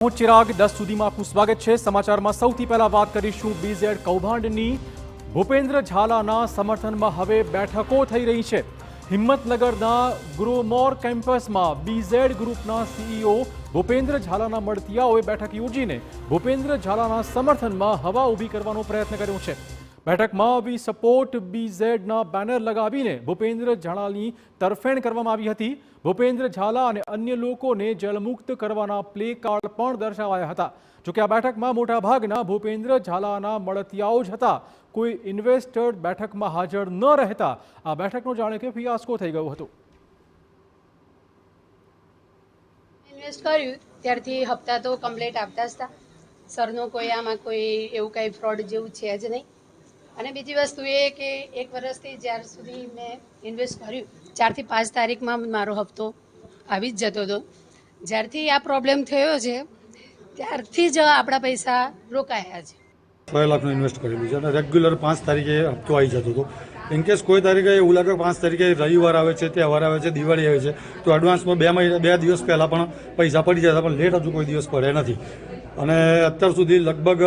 હું ચિરાગ 10 સુધીમાં આપનું સ્વાગત છે। સમાચારમાં સૌથી પહેલા વાત કરીશું બીઝેડ કૌભાંડની। ભૂપેન્દ્ર ઝાલાના સમર્થનમાં હવે બેઠકો થઈ રહી છે। હિંમતનગરના ગ્રોમોર કેમ્પસમાં બીઝેડ ગ્રુપના સીઈઓ ભૂપેન્દ્ર ઝાલાના મળતિયાઓએ બેઠક યોજીને ભૂપેન્દ્ર ઝાલાના સમર્થનમાં હવા ઊભી કરવાનો પ્રયત્ન કર્યો છે। બેઠકમાં વી સપોર્ટ બીઝેડના બેનર લગાવીને ભૂપેન્દ્ર ઝાલાની તરફેણ કરવામાં આવી હતી। ભૂપેન્દ્ર ઝાલા અને અન્ય લોકોને જલમુક્ત કરવાના પ્લે કાર્ડ પણ દર્શાવાયા હતા। જોકે આ બેઠકમાં મોટાભાગના ભૂપેન્દ્ર ઝાલાના મળતિયાઓ જ હતા। કોઈ ઇન્વેસ્ટર બેઠકમાં હાજર ન રહેતા આ બેઠકનો જાણે કે ફિયાસ્કો થઈ ગયો હતો। ઇન્વેસ્ટ કર્યું ત્યારથી હપ્તા તો કમ્પ્લીટ આપતા જ હતા। સરનો કોઈ આમાં કોઈ એવું કંઈ ફ્રોડ જેવું છે જ નહીં। અને બીજી વસ્તુ એ કે 1 વર્ષથી જ્યાર સુધી મેં ઇન્વેસ્ટ કર્યું 4 થી 5 તારીખમાં મારો હપ્તો આવી જ જતો હતો। જ્યારથી આ પ્રોબ્લેમ થયો છે ત્યારથી જ આપણા પૈસા રોકાયા છે। 6 લાખનું ઇન્વેસ્ટ કરેલું છે અને રેગ્યુલર 5 તારીખે હપ્તો આવી જતો હતો। ઇનકેસ કોઈ તારીખે એવું લાગે 5 તારીખે રવિવાર આવે છે, તહેવાર આવે છે, દિવાળી આવે છે તો એડવાન્સમાં 2 દિવસ પહેલાં પણ પૈસા પડી જતા, પણ લેટ હજુ કોઈ દિવસ પડે નથી। અને અત્યાર સુધી લગભગ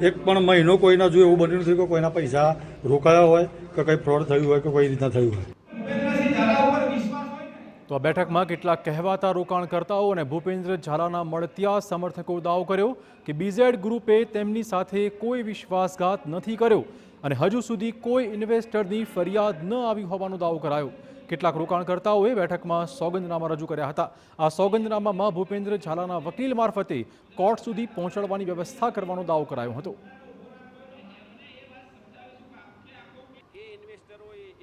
1 પણ મહિનો કોઈના જો એવું બન્યું નથી કે કોઈના પૈસા રોકાયા હોય કે કંઈ ફ્રોડ થયું હોય કે કોઈ રીતના થયું હોય। તો આ બેઠકમાં કેટલાક કહેવાતા રોકાણકર્તાઓ અને ભૂપેન્દ્ર ઝાલાના મળતિયા સમર્થકો દાવો કર્યો કે બીઝેડ ગ્રુપે તેમની સાથે કોઈ વિશ્વાસઘાત નથી કર્યો અને હજુ સુધી કોઈ ઇન્વેસ્ટરની ફરિયાદ ન આવી હોવાનો દાવો કરાયો। કેટલાક રોકાણકર્તાઓએ બેઠકમાં સોગંદનામા રજૂ કર્યા હતા। આ સોગંદનામામાં ભૂપેન્દ્ર ઝાલાના વકીલ મારફતે કોર્ટ સુધી પહોંચાડવાની વ્યવસ્થા કરવાનો દાવો કરાયો હતો।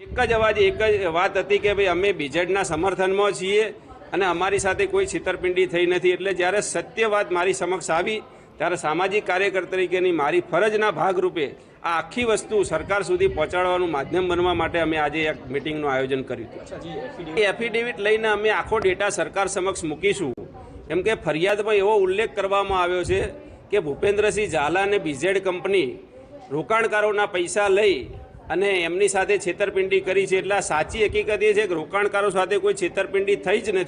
એક જ અવાજ એક જ વાત હતી કે ભાઈ અમે બીજેડના સમર્થનમાં છીએ અને અમારી સાથે કોઈ છેતરપિંડી થઈ નથી। એટલે જ્યારે સત્ય વાત મારી સમક્ષ આવી ત્યારે સામાજિક કાર્યકર તરીકેની મારી ફરજના ભાગરૂપે આ આખી વસ્તુ સરકાર સુધી પહોંચાડવાનું માધ્યમ બનવા માટે અમે આજે એક મિટિંગનું આયોજન કર્યું હતું। એફિડેવિટ લઈને અમે આખો ડેટા સરકાર સમક્ષ મૂકીશું। કેમ કે ફરિયાદમાં એવો ઉલ્લેખ કરવામાં આવ્યો છે કે ભૂપેન્દ્રસિંહ ઝાલા અને બીઝેડ કંપની રોકાણકારોના પૈસા લઈ અને એમની સાથે છેતરપિંડી કરી છે। એટલે સાચી હકીકત એ છે કે રોકાણકારો સાથે કોઈ છેતરપિંડી થઈ જ નથી।